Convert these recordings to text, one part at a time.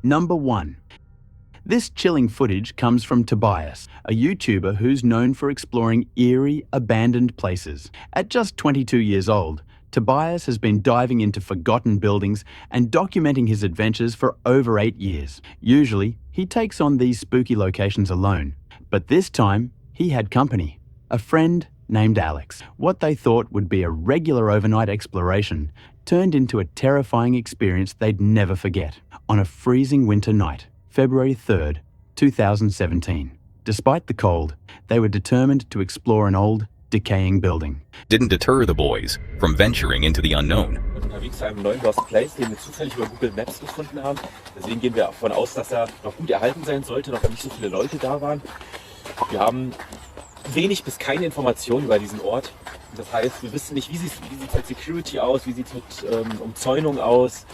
Number 1. This chilling footage comes from Tobias, a YouTuber who's known for exploring eerie, abandoned places. At just 22 years old, Tobias has been diving into forgotten buildings and documenting his adventures for over 8 years. Usually, he takes on these spooky locations alone, but this time, he had company, a friend named Alex. What they thought would be a regular overnight exploration turned into a terrifying experience they'd never forget. On a freezing winter night, February 3rd, 2017. Despite the cold, they were determined to explore an old, decaying building. Didn't deter the boys from venturing into the unknown. Unterwegs zu einem neuen Lost Place, den wir zufällig über Google Maps gefunden haben. Deswegen gehen wir davon aus, dass er noch gut erhalten sein sollte, noch nicht so viele Leute da waren. Wir haben wenig bis keine Informationen über diesen Ort. Das heißt, wir wissen nicht, wie sieht es mit Security aus, wie sieht es mit Umzäunung aus.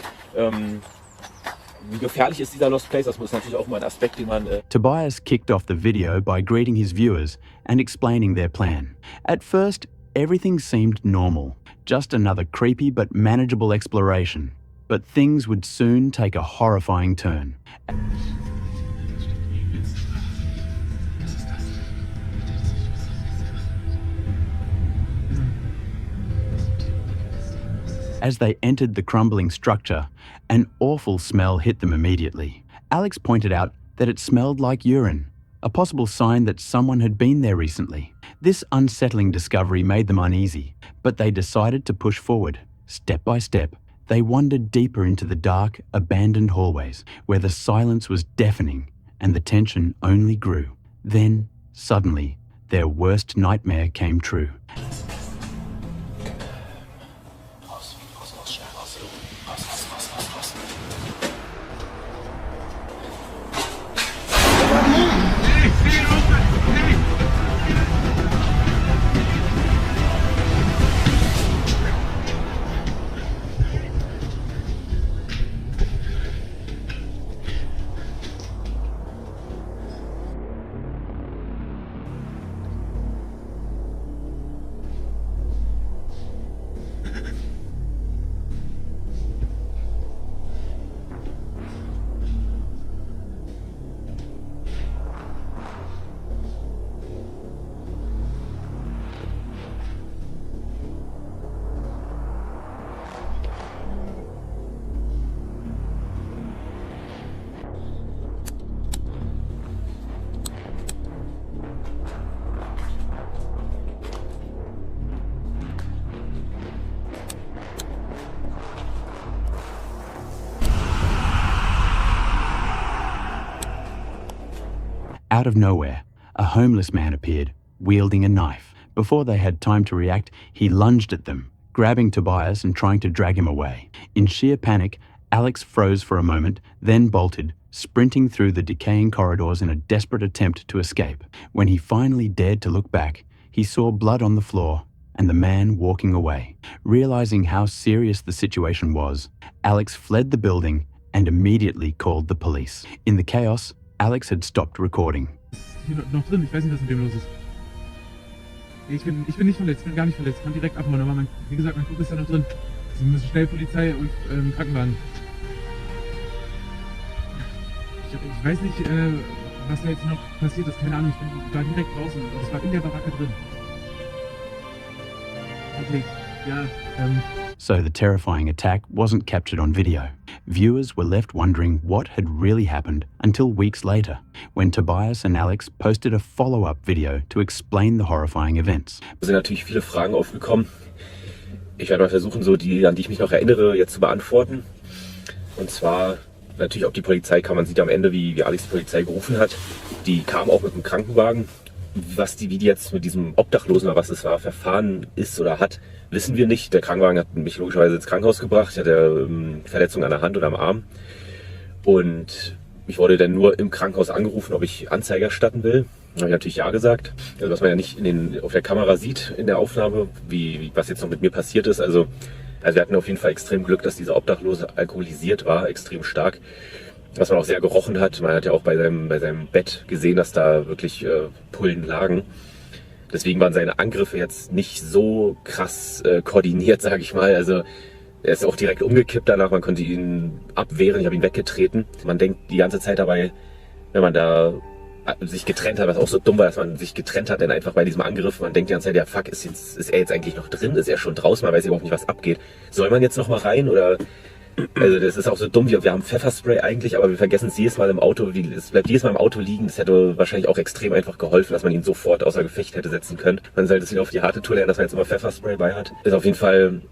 Wie gefährlich ist dieser Lost Place? Das ist natürlich auch mal ein Aspekt, den man... Tobias kicked off the video by greeting his viewers and explaining their plan. At first, everything seemed normal, just another creepy but manageable exploration. But things would soon take a horrifying turn. As they entered the crumbling structure, an awful smell hit them immediately. Alex pointed out that it smelled like urine, a possible sign that someone had been there recently. This unsettling discovery made them uneasy, but they decided to push forward. Step by step, they wandered deeper into the dark, abandoned hallways, where the silence was deafening and the tension only grew. Then, suddenly, their worst nightmare came true. Out of nowhere, a homeless man appeared, wielding a knife. Before they had time to react, he lunged at them, grabbing Tobias and trying to drag him away. In sheer panic, Alex froze for a moment, then bolted, sprinting through the decaying corridors in a desperate attempt to escape. When he finally dared to look back, he saw blood on the floor and the man walking away. Realizing how serious the situation was, Alex fled the building and immediately called the police. In the chaos, Alex had stopped recording. Hier noch drin, ich weiß nicht, was mit dem los ist. Ich bin nicht verletzt, ich bin gar nicht verletzt, ich kann direkt abhauen, aber wie gesagt, mein Kumpel ist ja noch drin. Sie müssen schnell Polizei und Krankenwagen. Ich weiß nicht, was da jetzt noch passiert ist, keine Ahnung, ich bin da direkt draußen und es war in der Baracke drin. Okay, ja, So the terrifying attack wasn't captured on video. Viewers were left wondering what had really happened until weeks later, when Tobias and Alex posted a follow-up video to explain the horrifying events. Es sind natürlich viele Fragen aufgekommen. Ich werde mal versuchen, so die, an die ich mich noch erinnere, jetzt zu beantworten. Und zwar natürlich auch die Polizei kam. Man sieht am Ende, wie Alex die Polizei gerufen hat. Die kam auch mit einem Krankenwagen. Wie die jetzt mit diesem Obdachlosen oder was es war, verfahren ist oder hat, wissen wir nicht. Der Krankenwagen hat mich logischerweise ins Krankenhaus gebracht. Ich hatte Verletzungen an der Hand oder am Arm. Und ich wurde dann nur im Krankenhaus angerufen, ob ich Anzeige erstatten will. Da habe ich natürlich ja gesagt. Also was man ja nicht auf der Kamera sieht in der Aufnahme, was jetzt noch mit mir passiert ist. Also wir hatten auf jeden Fall extrem Glück, dass dieser Obdachlose alkoholisiert war, extrem stark. Was man auch sehr gerochen hat. Man hat ja auch bei seinem Bett gesehen, dass da wirklich Pullen lagen. Deswegen waren seine Angriffe jetzt nicht so krass koordiniert, sage ich mal. Also Er ist auch direkt umgekippt danach, man konnte ihn abwehren, ich habe ihn weggetreten. Man denkt die ganze Zeit dabei, wenn man da sich getrennt hat, was auch so dumm war, dass man sich getrennt hat, denn einfach bei diesem Angriff, man denkt die ganze Zeit, ja fuck, ist er jetzt eigentlich noch drin? Ist er schon draußen? Man weiß überhaupt nicht, was abgeht. Soll man jetzt noch mal rein oder... Also das ist auch so dumm, wir haben Pfefferspray eigentlich, aber wir vergessen es jedes Mal im Auto, es bleibt jedes Mal im Auto liegen. Das hätte wahrscheinlich auch extrem einfach geholfen, dass man ihn sofort außer Gefecht hätte setzen können. Man sollte es wieder auf die harte Tour lernen, dass man jetzt immer Pfefferspray bei hat. Ist auf jeden Fall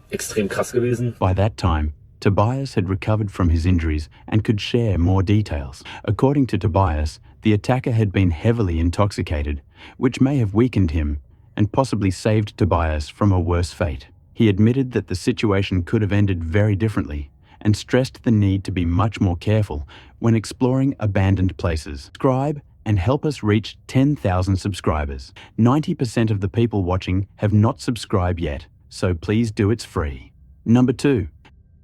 extrem krass gewesen. By that time, Tobias had recovered from his injuries and could share more details. According to Tobias, the attacker had been heavily intoxicated, which may have weakened him and possibly saved Tobias from a worse fate. He admitted that the situation could have ended very differently and stressed the need to be much more careful when exploring abandoned places. Subscribe and help us reach 10,000 subscribers. 90% of the people watching have not subscribed yet, so please do, it's free. Number 2.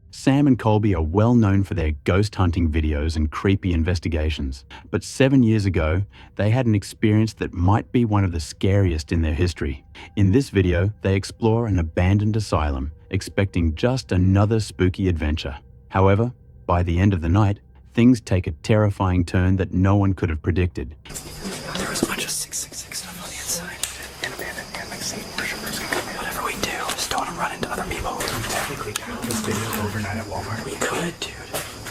Sam and Colby are well known for their ghost hunting videos and creepy investigations. But 7 years ago, they had an experience that might be one of the scariest in their history. In this video, they explore an abandoned asylum, expecting just another spooky adventure. However, by the end of the night, things take a terrifying turn that no one could have predicted. There was a bunch of 666 stuff on the inside. And abandoned and like Satan worshippers can come in. Whatever we do, just don't run into other people. Technically, this video overnight at Walmart. We could, dude.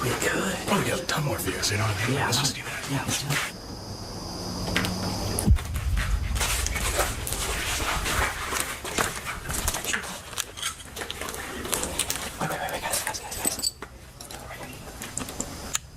We could. Probably get a ton more views, you know what I mean? Yeah, let's just do that. Yeah, let's do that. Wait, guys.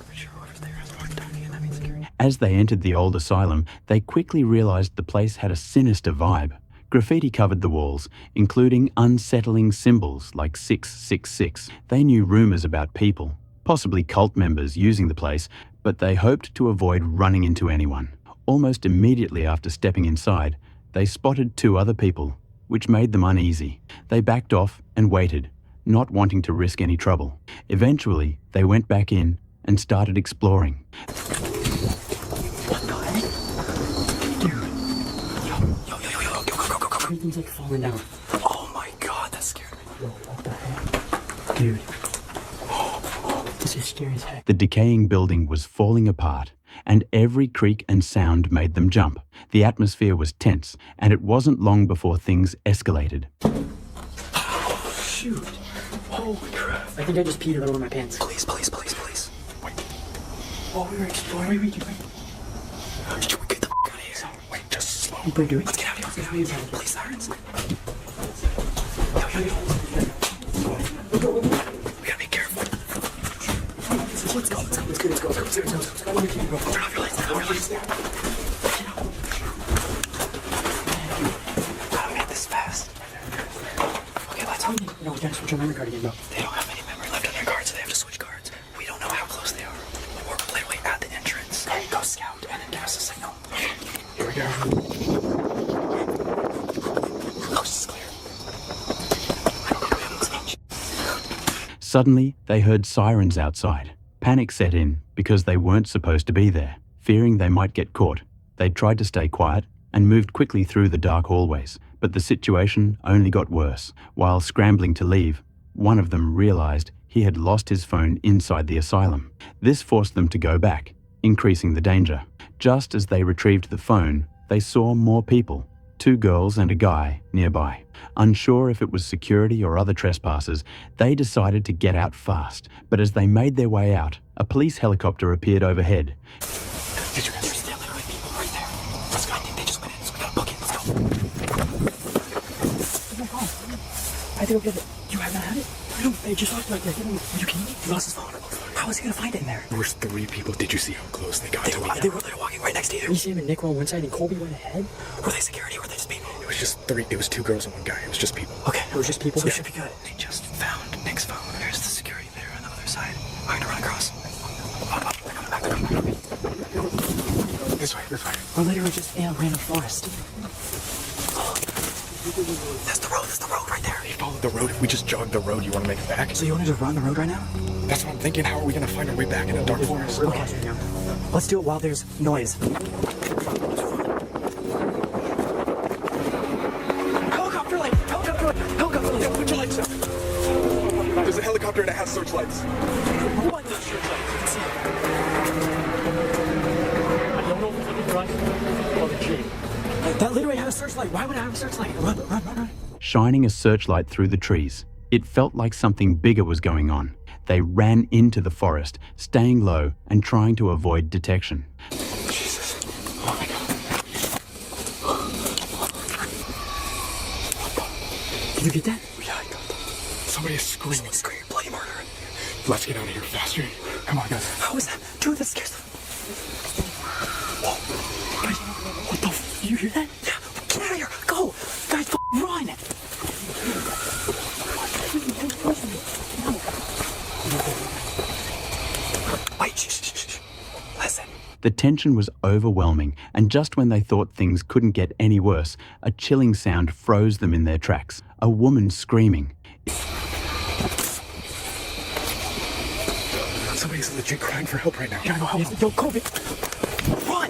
Pretty sure whoever's there has more time again. That means scary. As they entered the old asylum, they quickly realized the place had a sinister vibe. Graffiti covered the walls, including unsettling symbols like 666. They knew rumors about people, possibly cult members using the place, but they hoped to avoid running into anyone. Almost immediately after stepping inside, they spotted 2 other people, which made them uneasy. They backed off and waited, not wanting to risk any trouble. Eventually, they went back in and started exploring. Everything's like falling down. Oh my god, that scared me. Yo, what the heck? Dude. This is scary as heck. The decaying building was falling apart, and every creak and sound made them jump. The atmosphere was tense, and it wasn't long before things escalated. Oh, shoot. Holy crap. I think I just peed a little in my pants. Please. Wait. Oh, we were exploring. Wait. We get the f*** out of here. Wait, just slow. Wait, let's get out of here. Police sirens. Yo. We gotta be careful. Let's go. Turn off your lights now. Gotta make this fast. Okay, let's go. No, we gotta switch our memory card again, bro. They don't have any memory left on their cards, so they have to switch cards. We don't know how close they are. We're literally at the entrance. Okay, go scout and then give us a signal. Here we go. Coast is clear. Suddenly, they heard sirens outside. Panic set in because they weren't supposed to be there. Fearing they might get caught, they tried to stay quiet and moved quickly through the dark hallways. But the situation only got worse. While scrambling to leave, one of them realized he had lost his phone inside the asylum. This forced them to go back, increasing the danger. Just as they retrieved the phone, they saw more people, 2 girls and a guy nearby. Unsure if it was security or other trespassers, they decided to get out fast. But as they made their way out, a police helicopter appeared overhead. There's literally people right there. Let's go. I think they just went in, so we gotta book it. Let's go. Oh my god. I think I'll get it. You have not had it? No, they just lost right there. You kidding me? He lost his phone. How is he gonna find it in there? There was 3 people. Did you see how close they got to me? They were walking right next to you. Sam and Nick were on one side and Colby went ahead. Were they security or were they just people? It was just 3. It was 2 girls and 1 guy. It was just people. Okay, it was just people. We should be good. They just found Nick's phone. There's the security there on the other side. I'm gonna run across. They're coming back. This way. We're literally just in a random forest. That's the road right there. He followed the road. If we just jog the road, you want to make it back? So you want to just run the road right now? That's what I'm thinking. How are we going to find our way back in a dark forest? Okay. Let's do it while there's noise. Helicopter light! Put your lights up. helicopter and it has searchlights. What? I don't know if it's looking for us or the tree. That literally had a searchlight. Why would I have a searchlight? Run. Shining a searchlight through the trees, it felt like something bigger was going on. They ran into the forest, staying low and trying to avoid detection. Jesus. Oh my God. Did you get that? Yeah, I got that. Somebody is screaming. Someone's screaming bloody murder. Let's get out of here faster. Come on, guys. How is that? Dude, that scares the... Whoa. Guys, what the you hear that? Yeah. Get out of here. Go. Guys, run. Wait, shh. Listen. The tension was overwhelming, and just when they thought things couldn't get any worse, a chilling sound froze them in their tracks. A woman screaming. Somebody's legit crying for help right now. Gotta go help him. Yo, Colby. Run.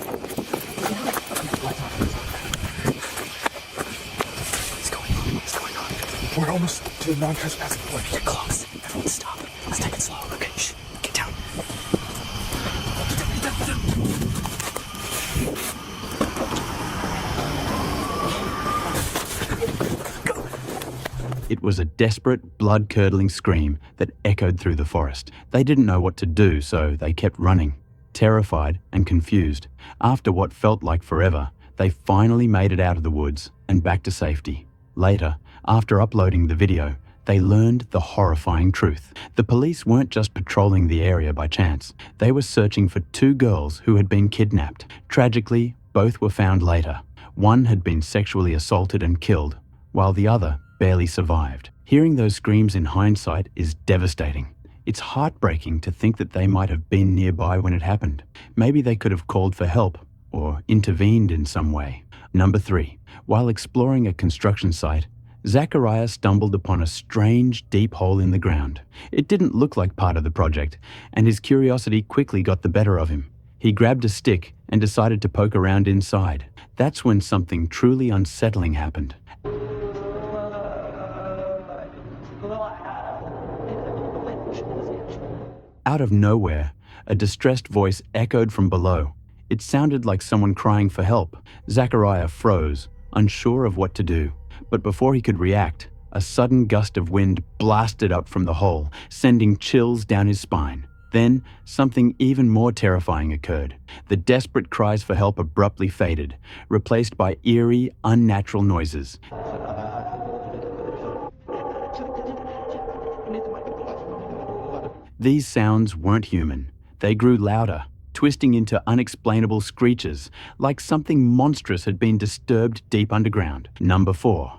What's going on? We're almost to the non-trespassing point. Get close. Everyone stop. Let's take it slow. Okay, shh. Get down. Get down. Go. It was a desperate, blood-curdling scream that echoed through the forest. They didn't know what to do, so they kept running. Terrified and confused, after what felt like forever, they finally made it out of the woods and back to safety. Later, after uploading the video, they learned the horrifying truth. The police weren't just patrolling the area by chance. They were searching for two girls who had been kidnapped. Tragically, both were found later. One had been sexually assaulted and killed, while the other barely survived. Hearing those screams in hindsight is devastating. It's heartbreaking to think that they might have been nearby when it happened. Maybe they could have called for help or intervened in some way. Number 3. While exploring a construction site, Zacharia stumbled upon a strange, deep hole in the ground. It didn't look like part of the project, and his curiosity quickly got the better of him. He grabbed a stick and decided to poke around inside. That's when something truly unsettling happened. Out of nowhere, a distressed voice echoed from below. It sounded like someone crying for help. Zacharia froze, unsure of what to do. But before he could react, a sudden gust of wind blasted up from the hole, sending chills down his spine. Then, something even more terrifying occurred. The desperate cries for help abruptly faded, replaced by eerie, unnatural noises. These sounds weren't human. They grew louder, twisting into unexplainable screeches, like something monstrous had been disturbed deep underground. Number 4.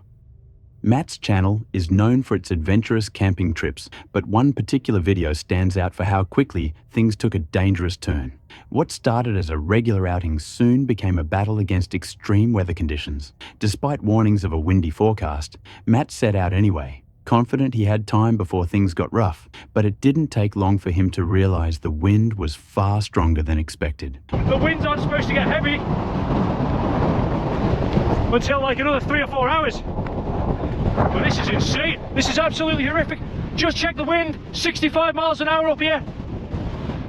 Matt's channel is known for its adventurous camping trips, but one particular video stands out for how quickly things took a dangerous turn. What started as a regular outing soon became a battle against extreme weather conditions. Despite warnings of a windy forecast, Matt set out anyway, confident he had time before things got rough, but it didn't take long for him to realize the wind was far stronger than expected. The winds aren't supposed to get heavy until like another 3 or 4 hours. But this is insane. This is absolutely horrific. Just check the wind, 65 miles an hour up here.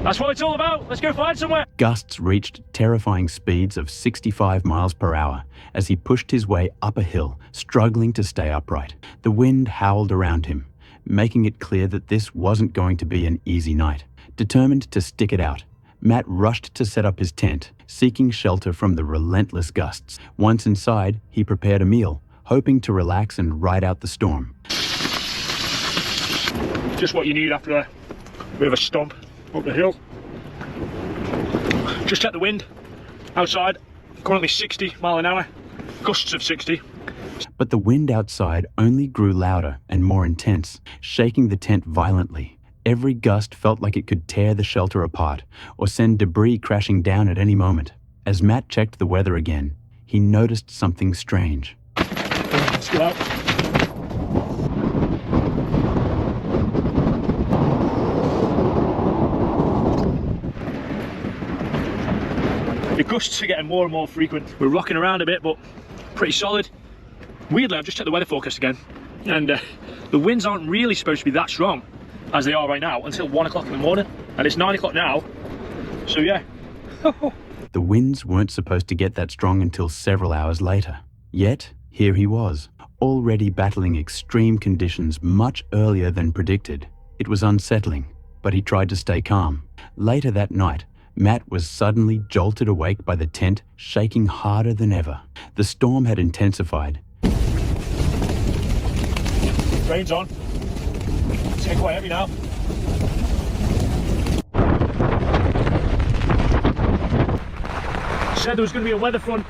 That's what it's all about. Let's go find somewhere. Gusts reached terrifying speeds of 65 miles per hour as he pushed his way up a hill, struggling to stay upright. The wind howled around him, making it clear that this wasn't going to be an easy night. Determined to stick it out, Matt rushed to set up his tent, seeking shelter from the relentless gusts. Once inside, he prepared a meal, hoping to relax and ride out the storm. Just what you need after a bit of a stomp up the hill. Just check the wind outside, currently 60 mile an hour, gusts of 60. But the wind outside only grew louder and more intense, shaking the tent violently. Every gust felt like it could tear the shelter apart or send debris crashing down at any moment. As Matt checked the weather again, he noticed something strange. Let's go out. The gusts are getting more and more frequent. We're rocking around a bit, but pretty solid. Weirdly, I've just checked the weather forecast again, and the winds aren't really supposed to be that strong. as they are right now, until 1 o'clock in the morning. And it's 9 o'clock now, so yeah. The winds weren't supposed to get that strong until several hours later. Yet, here he was, already battling extreme conditions much earlier than predicted. It was unsettling, but he tried to stay calm. Later that night, Matt was suddenly jolted awake by the tent shaking harder than ever. The storm had intensified. Rain's on. It's getting quite heavy now. Said there was going to be a weather front.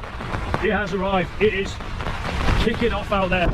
It has arrived. It is kicking off out there.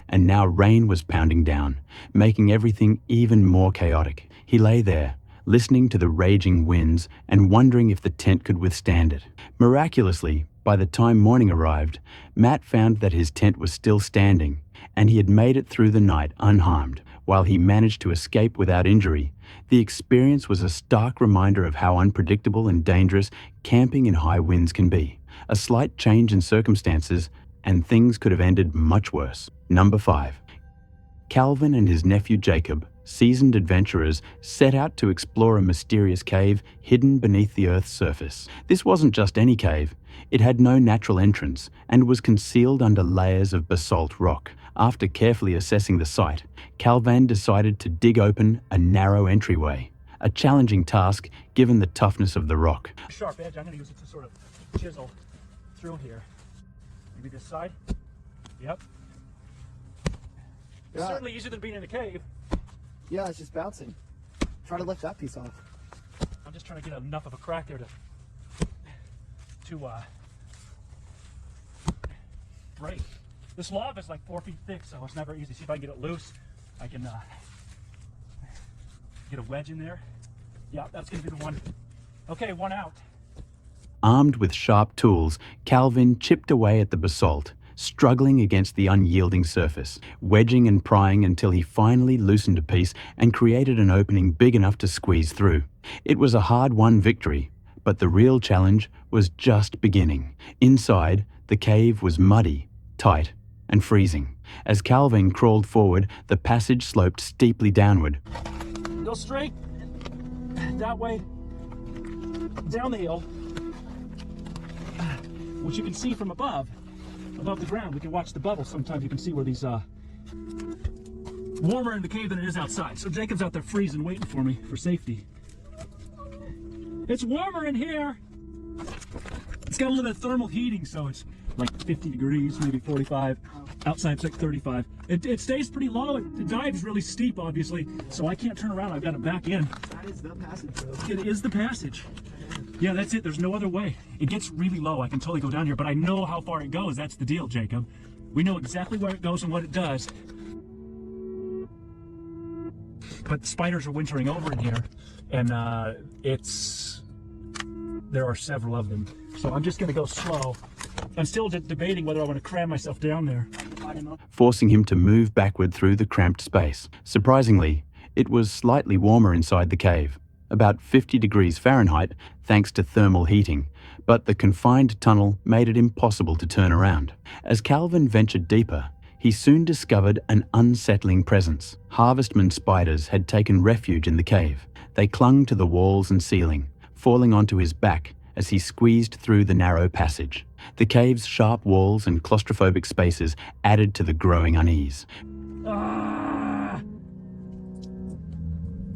And now rain was pounding down, making everything even more chaotic. He lay there, listening to the raging winds and wondering if the tent could withstand it. Miraculously, by the time morning arrived, Matt found that his tent was still standing, and he had made it through the night unharmed. While he managed to escape without injury, the experience was a stark reminder of how unpredictable and dangerous camping in high winds can be. A slight change in circumstances, and things could have ended much worse. Number 5. Calvin and his nephew Jacob, seasoned adventurers, set out to explore a mysterious cave hidden beneath the Earth's surface. This wasn't just any cave. It had no natural entrance and was concealed under layers of basalt rock. After carefully assessing the site, Calvin decided to dig open a narrow entryway, a challenging task given the toughness of the rock. Sharp edge, I'm going to use it to sort of chisel through here. Maybe this side. Yep. It's certainly easier than being in a cave. Yeah, it's just bouncing. Try to lift that piece off. I'm just trying to get enough of a crack there to break. This lava is like 4 feet thick, so it's never easy. See if I can get it loose. I can get a wedge in there. Yeah, that's gonna be the one. Okay, one out. Armed with sharp tools, Calvin chipped away at the basalt, struggling against the unyielding surface, wedging and prying until he finally loosened a piece and created an opening big enough to squeeze through. It was a hard-won victory, but the real challenge was just beginning. Inside, the cave was muddy, tight, and freezing. As Calvin crawled forward, the passage sloped steeply downward. Go straight that way, down the hill, which you can see from above the ground. We can watch the bubbles. Sometimes you can see where these warmer in the cave than it is outside. So Jacob's out there freezing, waiting for me for safety. It's warmer in here. It's got a little bit of thermal heating, so it's like 50 degrees, maybe 45. Outside it's like 35. It stays pretty low. The dive's really steep, obviously, so I can't turn around. I've got to back in. That is the passage, bro. It is the passage. Yeah, that's it. There's no other way. It gets really low. I can totally go down here, but I know how far it goes. That's the deal, Jacob. We know exactly where it goes and what it does. But the spiders are wintering over in here, and there are several of them. So I'm just going to go slow. I'm still debating whether I want to cram myself down there. Forcing him to move backward through the cramped space. Surprisingly, it was slightly warmer inside the cave, about 50 degrees Fahrenheit thanks to thermal heating, but the confined tunnel made it impossible to turn around. As Calvin ventured deeper, he soon discovered an unsettling presence. Harvestman spiders had taken refuge in the cave. They clung to the walls and ceiling, falling onto his back as he squeezed through the narrow passage. The cave's sharp walls and claustrophobic spaces added to the growing unease.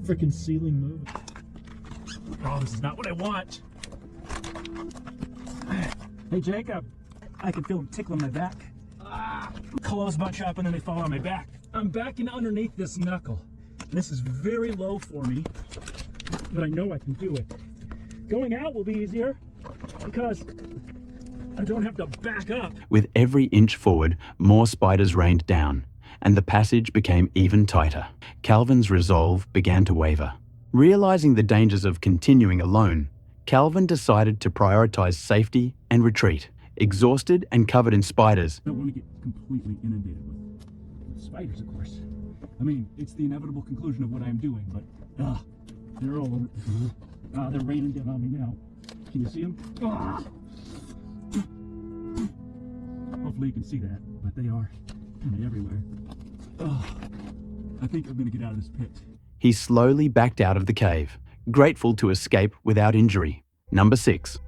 Freaking ceiling move. Oh, this is not what I want. Hey, Jacob. I can feel them tickling my back. Claws bunch up and then they fall on my back. I'm backing underneath this knuckle. This is very low for me, but I know I can do it. Going out will be easier because I don't have to back up. With every inch forward, more spiders rained down, and the passage became even tighter. Calvin's resolve began to waver. Realizing the dangers of continuing alone, Calvin decided to prioritize safety and retreat. Exhausted and covered in spiders, I don't want to get completely inundated with spiders, of course. I mean, it's the inevitable conclusion of what I'm doing, but they're all over. They're raining down on me now. Can you see them? Hopefully you can see that, but they are kind of everywhere. Oh, I think I'm gonna get out of this pit. He slowly backed out of the cave, grateful to escape without injury. Number 6.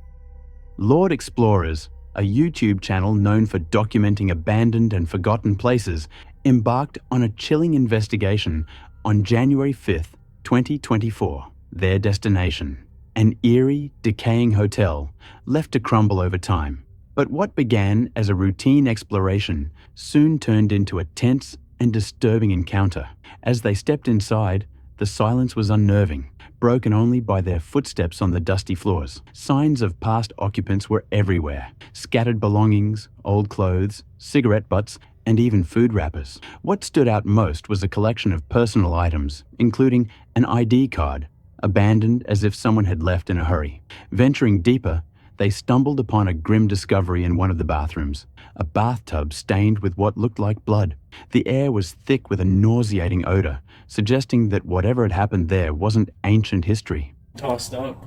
Lord Explorers, a YouTube channel known for documenting abandoned and forgotten places, embarked on a chilling investigation on January 5th, 2024. Their destination, an eerie, decaying hotel, left to crumble over time. But what began as a routine exploration soon turned into a tense and disturbing encounter. As they stepped inside, the silence was unnerving, broken only by their footsteps on the dusty floors. Signs of past occupants were everywhere. Scattered belongings, old clothes, cigarette butts, and even food wrappers. What stood out most was a collection of personal items, including an ID card, abandoned as if someone had left in a hurry. Venturing deeper, they stumbled upon a grim discovery in one of the bathrooms, a bathtub stained with what looked like blood. The air was thick with a nauseating odor, suggesting that whatever had happened there wasn't ancient history. Tossed up.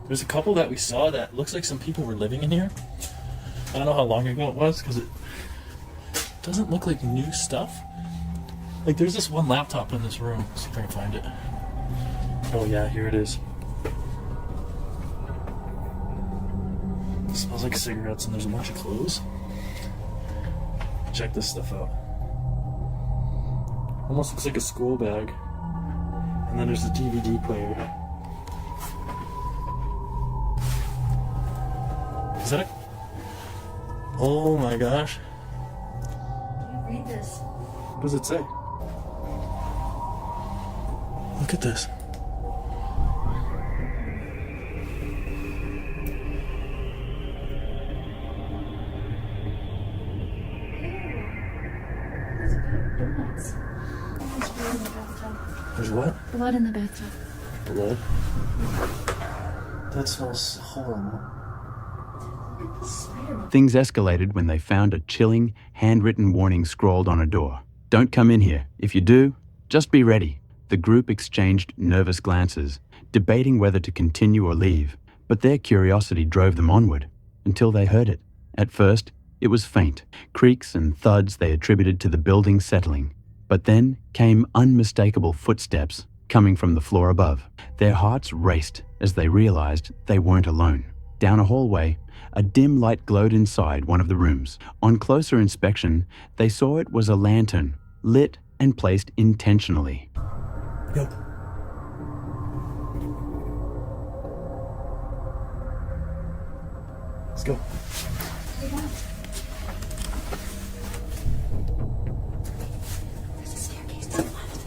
There's a couple that we saw that looks like some people were living in here. I don't know how long ago it was because it doesn't look like new stuff. Like there's this one laptop in this room. Let's see if I can find it. Oh yeah, here it is. It smells like cigarettes and there's a bunch of clothes. Check this stuff out. Almost looks like a school bag. And then there's a DVD player. Is that it? Oh my gosh. Read this. What does it say? Look at this. There's what? Blood in the bathtub. Blood? That smells horrible. Things escalated when they found a chilling, handwritten warning scrawled on a door. "Don't come in here. If you do, just be ready." The group exchanged nervous glances, debating whether to continue or leave, but their curiosity drove them onward, until they heard it. At first, it was faint, creaks and thuds they attributed to the building settling. But then came unmistakable footsteps coming from the floor above. Their hearts raced as they realized they weren't alone. Down a hallway, a dim light glowed inside one of the rooms. On closer inspection, they saw it was a lantern, lit and placed intentionally. Yo. Let's go. There's a staircase to the left.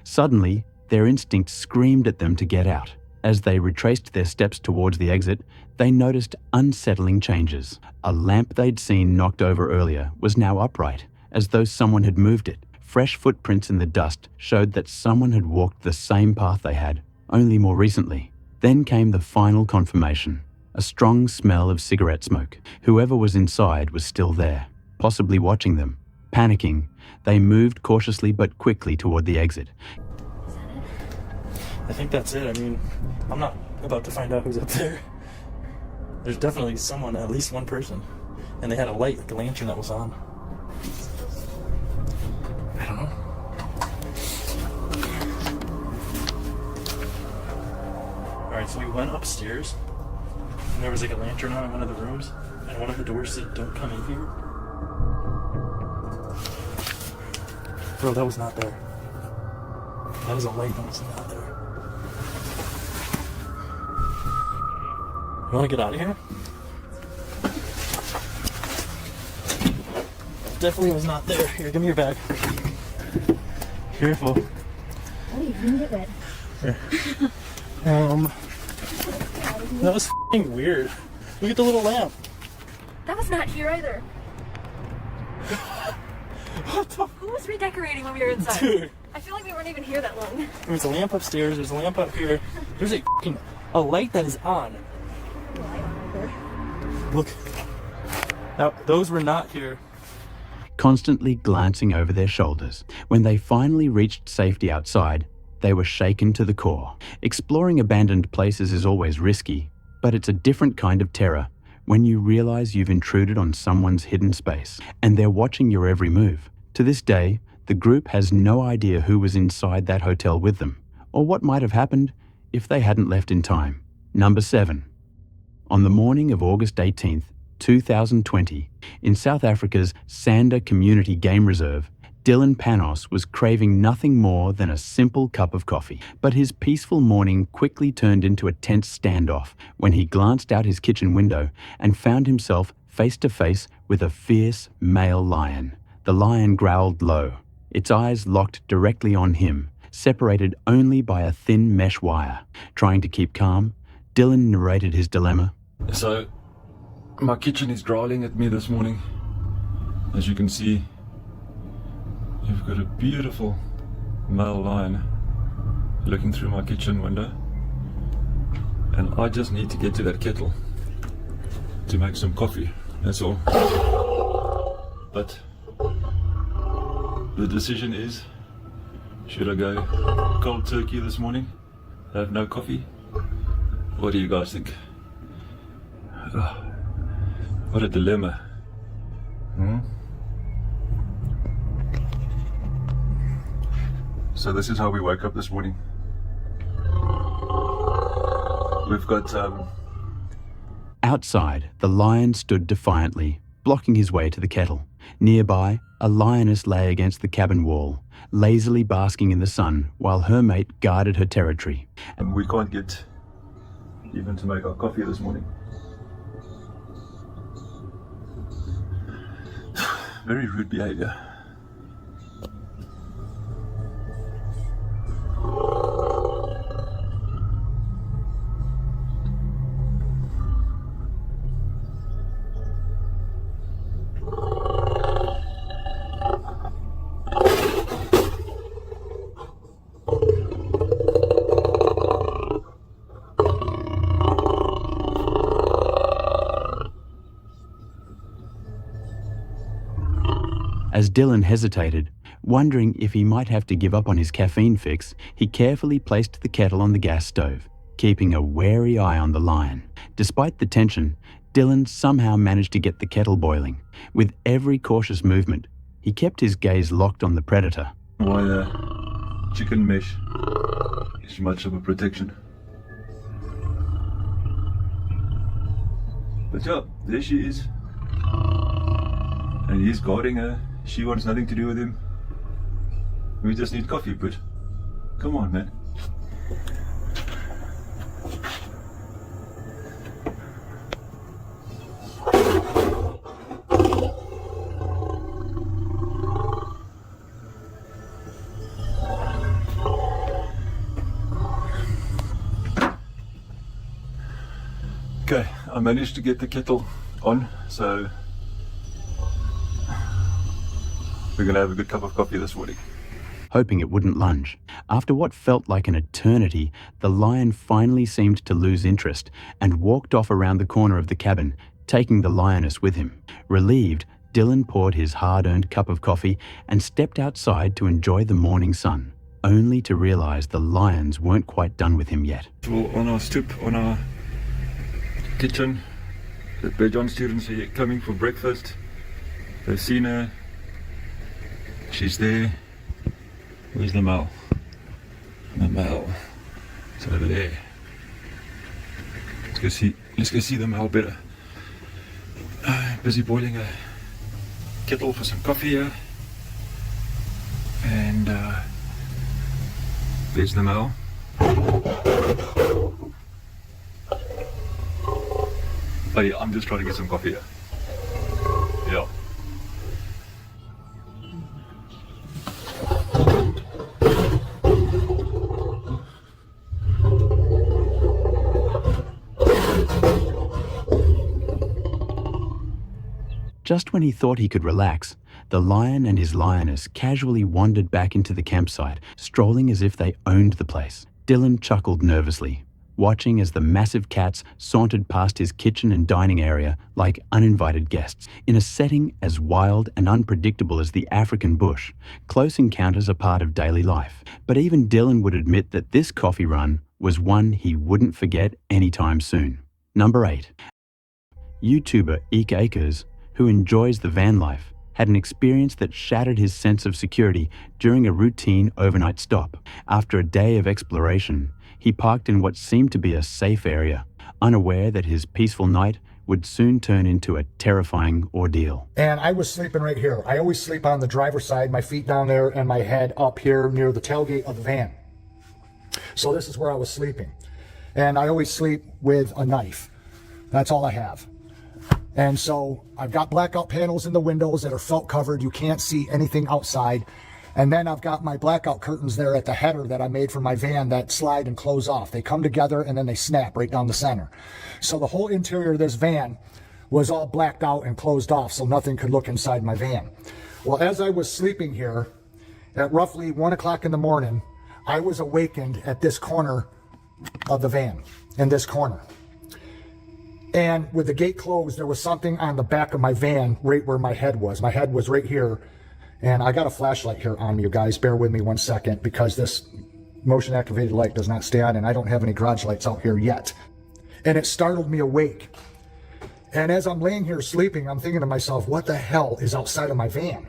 Suddenly, their instincts screamed at them to get out. As they retraced their steps towards the exit, they noticed unsettling changes. A lamp they'd seen knocked over earlier was now upright, as though someone had moved it. Fresh footprints in the dust showed that someone had walked the same path they had, only more recently. Then came the final confirmation, a strong smell of cigarette smoke. Whoever was inside was still there, possibly watching them. Panicking, they moved cautiously but quickly toward the exit. I think that's it. I mean, I'm not about to find out who's up there. There's definitely someone, at least one person. And they had a light, like a lantern that was on. I don't know. Alright, so we went upstairs. And there was like a lantern on in one of the rooms. And one of the doors said, "Don't come in here." Bro, that was not there. That was a light that was not there. You wanna get out of here? definitely was not there. Here, give me your bag. Careful. Oh, you didn't get wet. Here. That was f***ing weird. Look at the little lamp. That was not here either. What the? Who was redecorating when we were inside? Dude. I feel like we weren't even here that long. There's a lamp upstairs, there's a lamp up here. There's a light that is on. Look. Now, those were not here. Constantly glancing over their shoulders, when they finally reached safety outside, they were shaken to the core. Exploring abandoned places is always risky, but it's a different kind of terror when you realize you've intruded on someone's hidden space and they're watching your every move. To this day, the group has no idea who was inside that hotel with them, or what might have happened if they hadn't left in time. Number 7. On the morning of August 18th, 2020, in South Africa's Sander Community Game Reserve, Dylan Panos was craving nothing more than a simple cup of coffee. But his peaceful morning quickly turned into a tense standoff when he glanced out his kitchen window and found himself face to face with a fierce male lion. The lion growled low, its eyes locked directly on him, separated only by a thin mesh wire. Trying to keep calm, Dylan narrated his dilemma. So, my kitchen is growling at me this morning. As you can see, you've got a beautiful male lion looking through my kitchen window. And I just need to get to that kettle to make some coffee, that's all. But the decision is, should I go cold turkey this morning, have no coffee? What do you guys think? Oh, what a dilemma. So this is how we woke up this morning. We've got Outside, the lion stood defiantly, blocking his way to the kettle. Nearby, a lioness lay against the cabin wall, lazily basking in the sun while her mate guarded her territory. and we can't get even to make our coffee this morning. Very rude behavior. As Dylan hesitated, wondering if he might have to give up on his caffeine fix, he carefully placed the kettle on the gas stove, keeping a wary eye on the lion. Despite the tension, Dylan somehow managed to get the kettle boiling. With every cautious movement, he kept his gaze locked on the predator. Why chicken mesh is much of a protection. But yeah, there she is. And he's guarding her. She wants nothing to do with him. We just need coffee, but come on, man. Okay, I managed to get the kettle on, so we're gonna have a good cup of coffee this morning. Hoping it wouldn't lunge. After what felt like an eternity, the lion finally seemed to lose interest and walked off around the corner of the cabin, taking the lioness with him. Relieved, Dylan poured his hard-earned cup of coffee and stepped outside to enjoy the morning sun, only to realize the lions weren't quite done with him yet. Well, on our stoop, on our kitchen, the Bejon students are coming for breakfast. They've seen her. She's there. Where's the male? The male. It's over there. Let's go see the male better. Busy boiling a kettle for some coffee here. And there's the male. Oh yeah, I'm just trying to get some coffee here. Yeah. Just when he thought he could relax, the lion and his lioness casually wandered back into the campsite, strolling as if they owned the place. Dylan chuckled nervously, watching as the massive cats sauntered past his kitchen and dining area like uninvited guests. In a setting as wild and unpredictable as the African bush, close encounters are part of daily life. But even Dylan would admit that this coffee run was one he wouldn't forget anytime soon. Number 8. YouTuber Eek Akers, who enjoys the van life, had an experience that shattered his sense of security during a routine overnight stop. After a day of exploration, he parked in what seemed to be a safe area, unaware that his peaceful night would soon turn into a terrifying ordeal. And I was sleeping right here. I always sleep on the driver's side, my feet down there and my head up here near the tailgate of the van. So this is where I was sleeping. And I always sleep with a knife. That's all I have. And so I've got blackout panels in the windows that are felt covered. You can't see anything outside. And then I've got my blackout curtains there at the header that I made for my van that slide and close off. They come together and then they snap right down the center. So the whole interior of this van was all blacked out and closed off so nothing could look inside my van. Well, as I was sleeping here at roughly 1 o'clock in the morning, I was awakened at this corner of the van, in this corner. And with the gate closed, there was something on the back of my van right where my head was. My head was right here. And I got a flashlight here on me, you guys. Bear with me 1 second because this motion activated light does not stay on and I don't have any garage lights out here yet. And it startled me awake. And as I'm laying here sleeping, I'm thinking to myself, what the hell is outside of my van?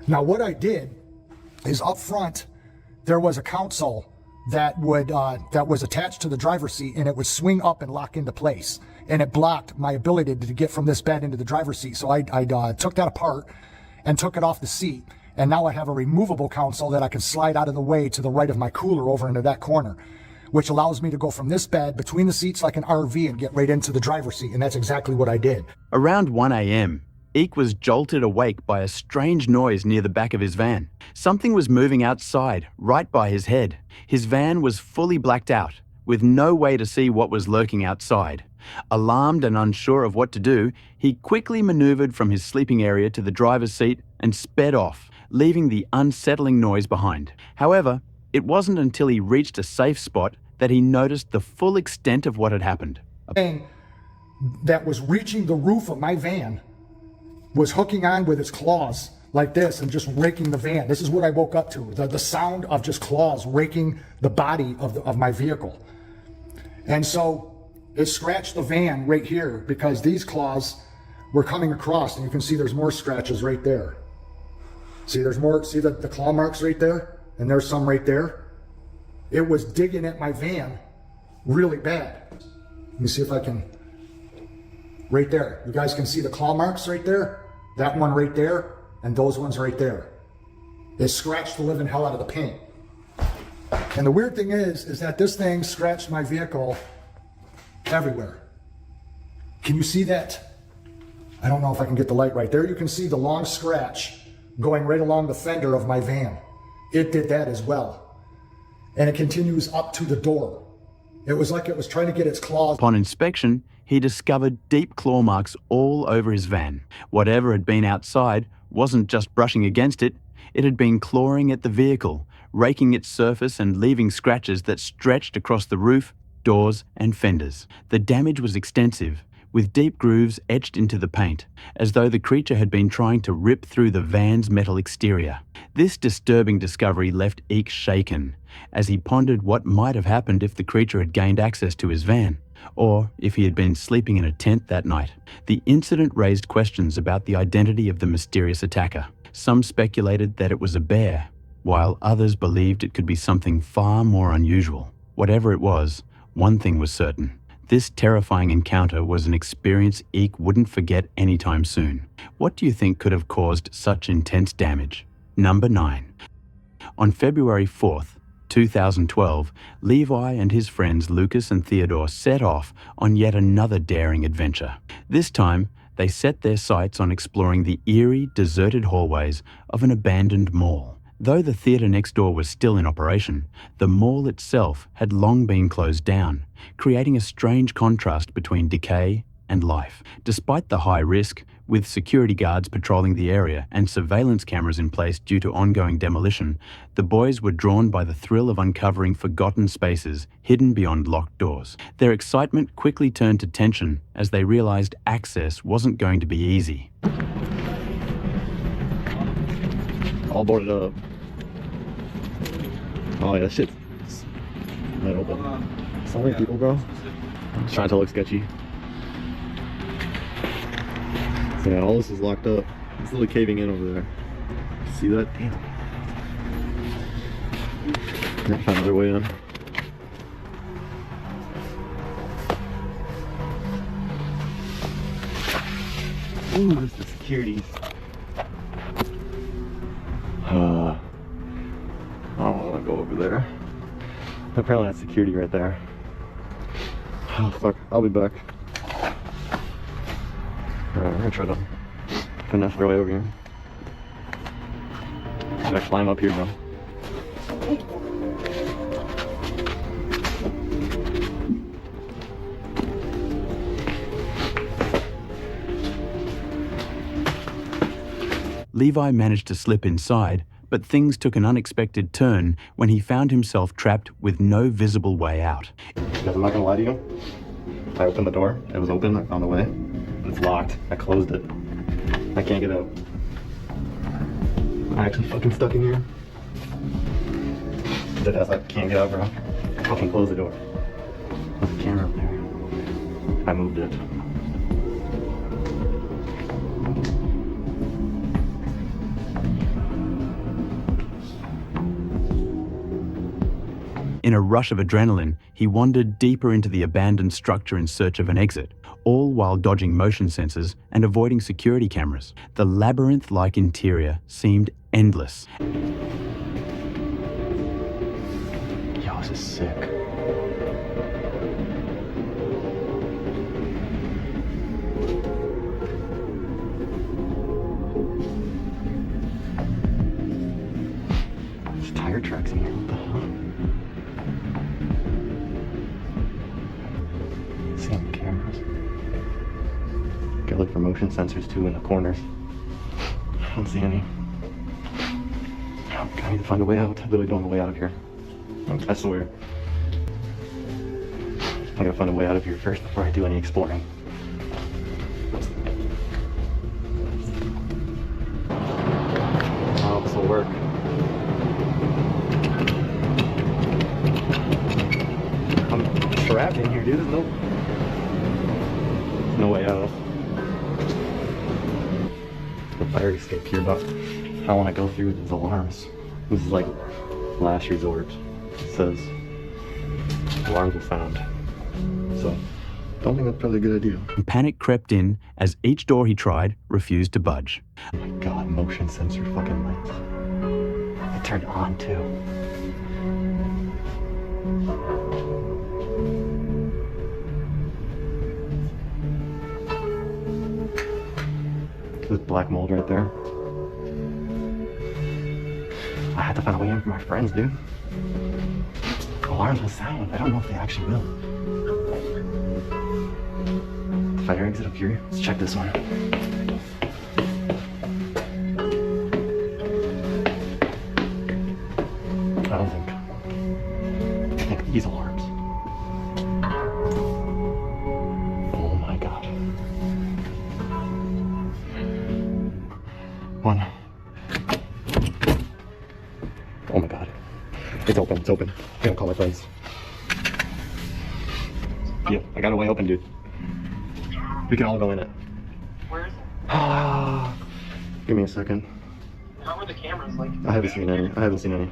Now what I did is up front, there was a console that was attached to the driver's seat and it would swing up and lock into place. And it blocked my ability to get from this bed into the driver's seat. So I took that apart and took it off the seat. And now I have a removable console that I can slide out of the way to the right of my cooler over into that corner, which allows me to go from this bed between the seats like an RV and get right into the driver's seat. And that's exactly what I did. Around 1 a.m., Eek was jolted awake by a strange noise near the back of his van. Something was moving outside, right by his head. His van was fully blacked out, with no way to see what was lurking outside. Alarmed and unsure of what to do, he quickly maneuvered from his sleeping area to the driver's seat and sped off, leaving the unsettling noise behind. However, it wasn't until he reached a safe spot that he noticed the full extent of what had happened. A thing that was reaching the roof of my van was hooking on with its claws like this and just raking the van. This is what I woke up to, the sound of just claws raking the body of my vehicle. And so it scratched the van right here because these claws were coming across, and you can see there's more scratches right there. See, there's more, see the claw marks right there? And there's some right there. It was digging at my van really bad. Let me see if I can, right there. You guys can see the claw marks right there? That one right there, and those ones right there. It scratched the living hell out of the paint. And the weird thing is that this thing scratched my vehicle everywhere. Can you see that? I don't know if I can get the light right. There you can see the long scratch going right along the fender of my van. It did that as well. And it continues up to the door. It was like it was trying to get its claws. Upon inspection, he discovered deep claw marks all over his van. Whatever had been outside wasn't just brushing against it, it had been clawing at the vehicle, raking its surface and leaving scratches that stretched across the roof, doors and fenders. The damage was extensive, with deep grooves etched into the paint, as though the creature had been trying to rip through the van's metal exterior. This disturbing discovery left Eek shaken, as he pondered what might have happened if the creature had gained access to his van, or if he had been sleeping in a tent that night. The incident raised questions about the identity of the mysterious attacker. Some speculated that it was a bear, while others believed it could be something far more unusual. Whatever it was, one thing was certain. This terrifying encounter was an experience Eek wouldn't forget anytime soon. What do you think could have caused such intense damage? Number 9. On February 4th, 2012, Levi and his friends Lucas and Theodore set off on yet another daring adventure. This time, they set their sights on exploring the eerie, deserted hallways of an abandoned mall. Though the theatre next door was still in operation, the mall itself had long been closed down, creating a strange contrast between decay and life. Despite the high risk, with security guards patrolling the area and surveillance cameras in place due to ongoing demolition, the boys were drawn by the thrill of uncovering forgotten spaces hidden beyond locked doors. Their excitement quickly turned to tension as they realized access wasn't going to be easy. All boarded up. Oh yeah, that shit's not open. So many people, bro. Just trying to look sketchy. So yeah, all this is locked up. It's literally caving in over there. See that? Damn. Can't find another way in. Ooh, there's the security. I don't want to go over there. Apparently that's security right there. Oh fuck, I'll be back. Alright, we're gonna try to finesse our way over here. Should I climb up here, bro? Levi managed to slip inside, but things took an unexpected turn when he found himself trapped with no visible way out. Guys, I'm not gonna lie to you. I opened the door, it was open, I found a way. It's locked, I closed it. I can't get out. I'm actually fucking stuck in here. Deadass, I can't get out, bro. I fucking closed the door. There's a camera up there. I moved it. In a rush of adrenaline, he wandered deeper into the abandoned structure in search of an exit, all while dodging motion sensors and avoiding security cameras. The labyrinth-like interior seemed endless. Yo, this is sick. There's tire tracks in here, what the hell? Seeing cameras. Gotta look for motion sensors too in the corners. I don't see any. I need to find a way out. I literally don't know a way out of here. I swear. I gotta find a way out of here first before I do any exploring. Oh, this will work. I'm trapped in here, dude. There's no way out. The fire escape here, but I don't want to go through these alarms. This is like last resort. It says alarms were found. So, don't think that's probably a good idea. Panic crept in as each door he tried refused to budge. Oh my god, motion sensor fucking lights. It turned on too. There's black mold right there. I had to find a way in for my friends, dude. Alarms will sound. I don't know if they actually will. Fire exit up here. Let's check this one. I think these alarms. Oh my god. One. Oh my god. It's open, it's open. I'm gonna call my friends. Yeah, I got a way open, dude. We can all go in it. Where is it? Give me a second. How were the cameras? Like, I haven't seen any.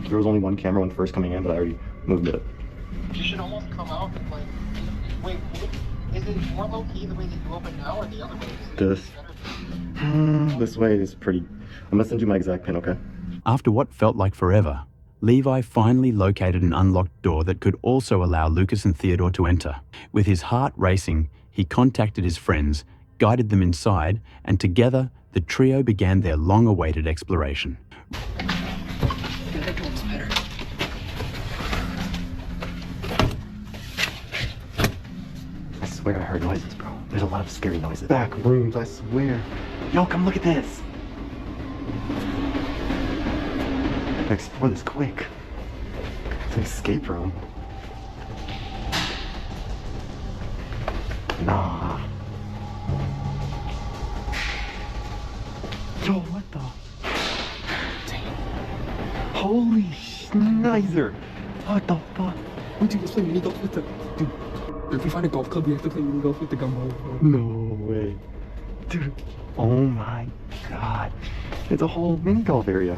There was only one camera when first coming in, but I already moved it. you should almost come out and like, wait, is it more low key the way that you open now or the other way? This way is pretty. I'm gonna send you my exact pin, okay? After what felt like forever, Levi finally located an unlocked door that could also allow Lucas and Theodore to enter. With his heart racing, he contacted his friends, guided them inside, and together, the trio began their long-awaited exploration. swear I heard noises, bro. There's a lot of scary noises. Back rooms, I swear. Yo, come look at this. Explore this quick. It's an escape room. Nah. Yo, what the? Damn. Holy schnizer. What the fuck? Oh, dude, let's play mini golf with the... Dude, if we find a golf club, we have to play mini golf with the gumbo. No way. Dude. Oh my god. It's a whole mini golf area.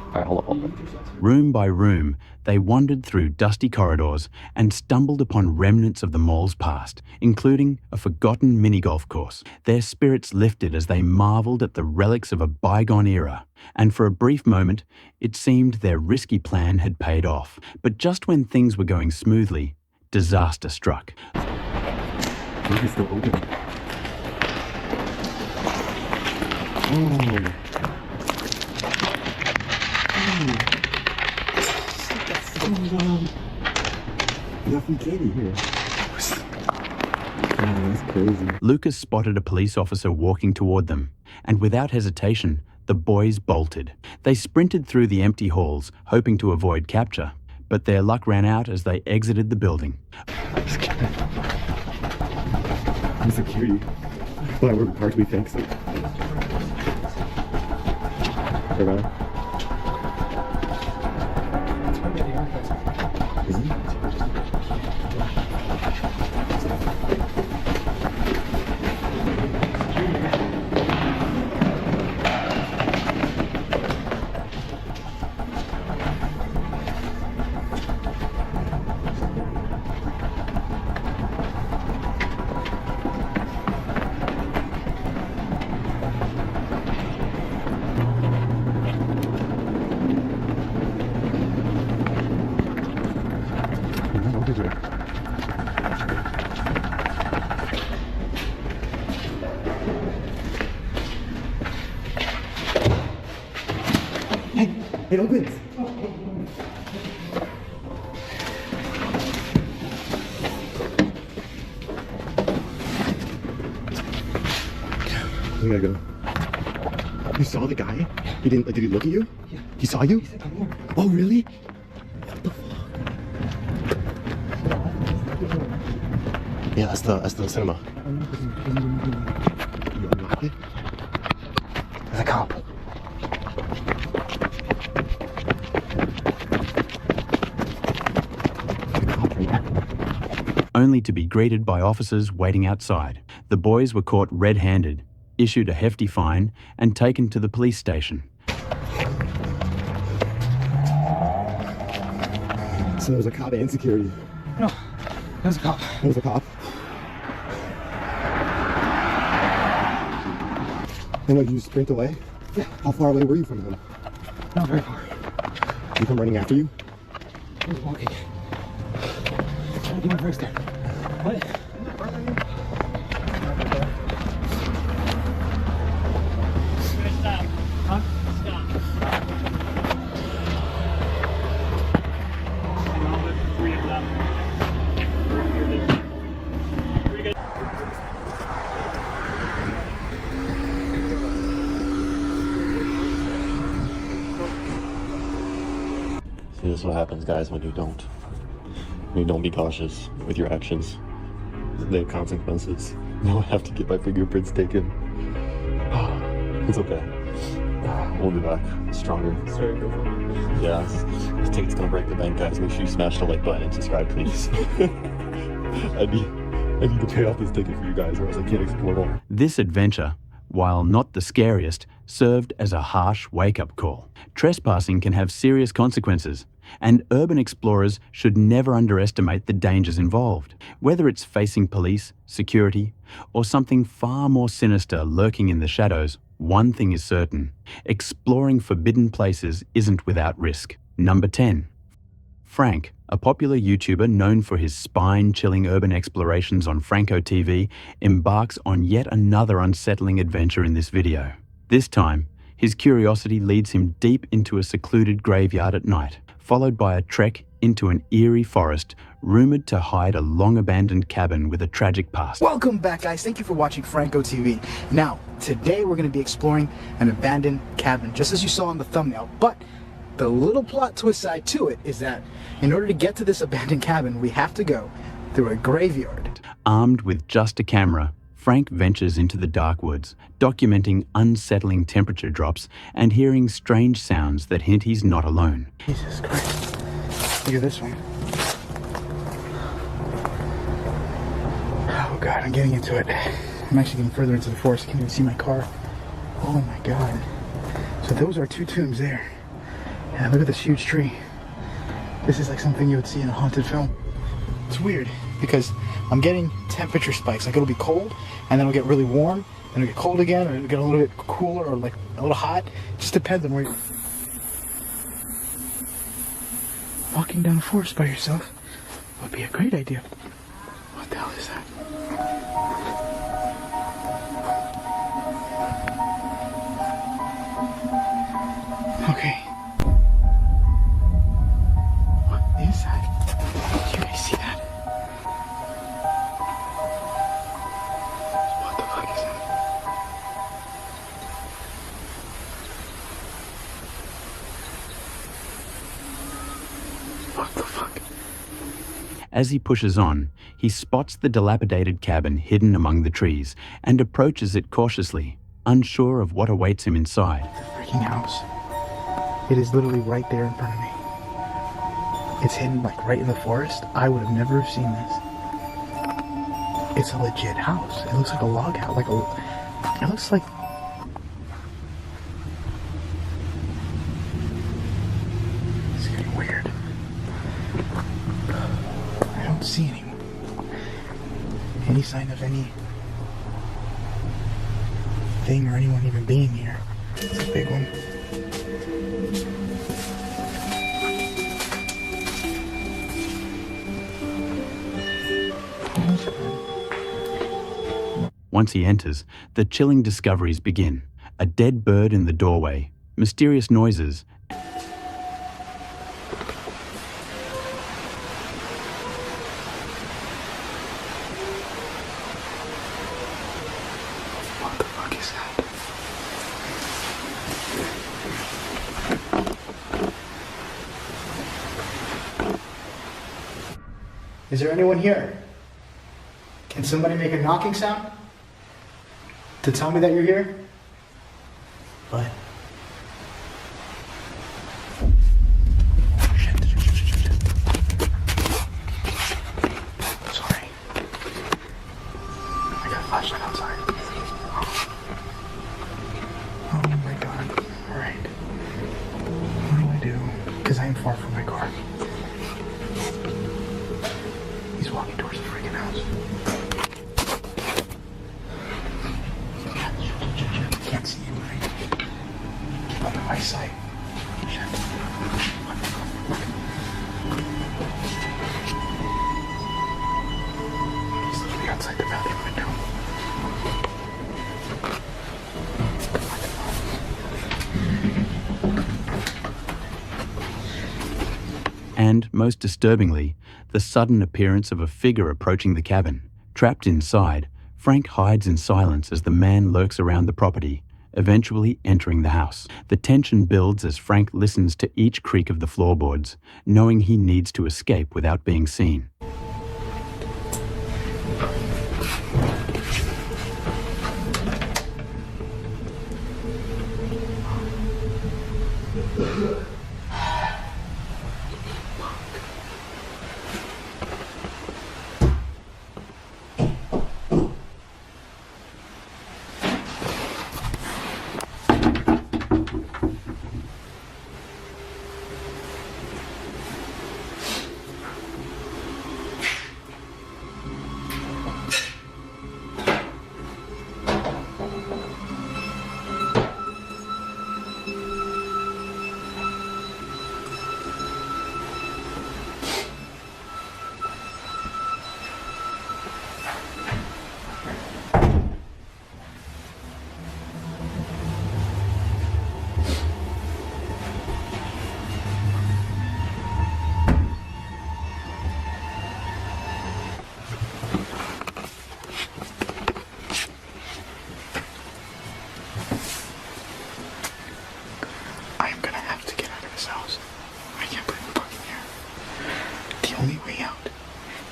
Alright, hold on. Room by room, they wandered through dusty corridors and stumbled upon remnants of the mall's past, including a forgotten mini-golf course. Their spirits lifted as they marveled at the relics of a bygone era, and for a brief moment, it seemed their risky plan had paid off. But just when things were going smoothly, disaster struck. Maybe it's still open. Oh. Nothing candy here. Oh, that's crazy. Lucas spotted a police officer walking toward them, and without hesitation, the boys bolted. They sprinted through the empty halls, hoping to avoid capture, but their luck ran out as they exited the building. I'm security. Well, we're parked, we think so. Is he? It opens! We gotta go. You saw the guy? He didn't, like, did he look at you? Yeah. He saw you? He said, come here. Oh, really? What the fuck? Yeah, that's the cinema. You unlock it? There's a cop. Only to be greeted by officers waiting outside. The boys were caught red-handed, issued a hefty fine, and taken to the police station. So there's a cop and security. No, there's a cop. There's a cop. And like, you sprint away? Yeah. How far away were you from him? Not very far. You come running after you? I was walking. Trying to get my brakes there. What? Stop. Huh? Stop. Three of them. Pretty good. See, this is what happens, guys, when you don't be cautious with your actions. They have consequences. Now I have to get my fingerprints taken. It's okay. We'll be back stronger. Sorry, go for it. Yeah, this ticket's gonna break the bank, guys. Make sure you smash the like button and subscribe, please. I need to pay off this ticket for you guys, or else I can't explore more. This adventure, while not the scariest, served as a harsh wake-up call. Trespassing can have serious consequences, and urban explorers should never underestimate the dangers involved. Whether it's facing police, security, or something far more sinister lurking in the shadows, one thing is certain: exploring forbidden places isn't without risk. Number 10. Frank, a popular YouTuber known for his spine-chilling urban explorations on Franco TV, embarks on yet another unsettling adventure in this video. This time, his curiosity leads him deep into a secluded graveyard at night, followed by a trek into an eerie forest rumoured to hide a long-abandoned cabin with a tragic past. Welcome back, guys. Thank you for watching Franco TV. Now, today we're going to be exploring an abandoned cabin, just as you saw in the thumbnail. But the little plot twist side to it is that in order to get to this abandoned cabin, we have to go through a graveyard. Armed with just a camera, Frank ventures into the dark woods, documenting unsettling temperature drops and hearing strange sounds that hint he's not alone. Jesus Christ. Look at this one. Oh God, I'm getting into it. I'm actually getting further into the forest. I can't even see my car. Oh my God. So those are two tombs there. Yeah, look at this huge tree. This is like something you would see in a haunted film. It's weird because I'm getting temperature spikes. Like it'll be cold and then it'll get really warm, then it'll get cold again, or it'll get a little bit cooler or like a little hot. It just depends on where you're walking down the forest by yourself would be a great idea. What the hell is that? Okay. What is that? Did you guys see that? What the fuck is that? What the fuck? As he pushes on, he spots the dilapidated cabin hidden among the trees and approaches it cautiously, unsure of what awaits him inside. Freaking house. It is literally right there in front of me. It's hidden like right in the forest. I would have never have seen this. It's a legit house. It looks like a log house. It looks like... It's getting weird. I don't see any sign of any thing or anyone even being here. It's a big one. Once he enters, the chilling discoveries begin. A dead bird in the doorway, mysterious noises, What the fuck is that? Is there anyone here? Can somebody make a knocking sound? To tell me that you're here? What? Shit. Sorry. I got a flashlight outside. Oh my God. Alright. What do I do? Because I am far from my car. He's walking towards the freaking house. Can't see anything. Keep up in my sight. Shit. He's literally outside the bathroom window. and, most disturbingly, the sudden appearance of a figure approaching the cabin. Trapped inside, Frank hides in silence as the man lurks around the property, eventually entering the house. The tension builds as Frank listens to each creak of the floorboards, knowing he needs to escape without being seen.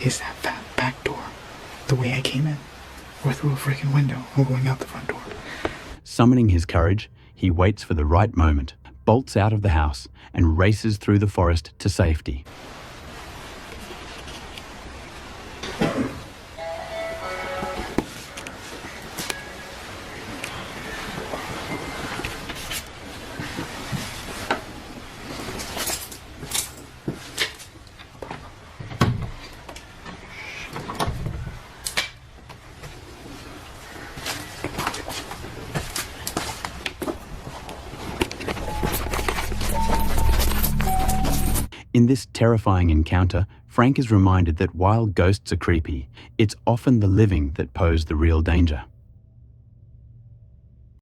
is that back door, the way I came in, or through a freaking window, or going out the front door. Summoning his courage, he waits for the right moment, bolts out of the house, and races through the forest to safety. In this terrifying encounter, Frank is reminded that while ghosts are creepy, it's often the living that pose the real danger.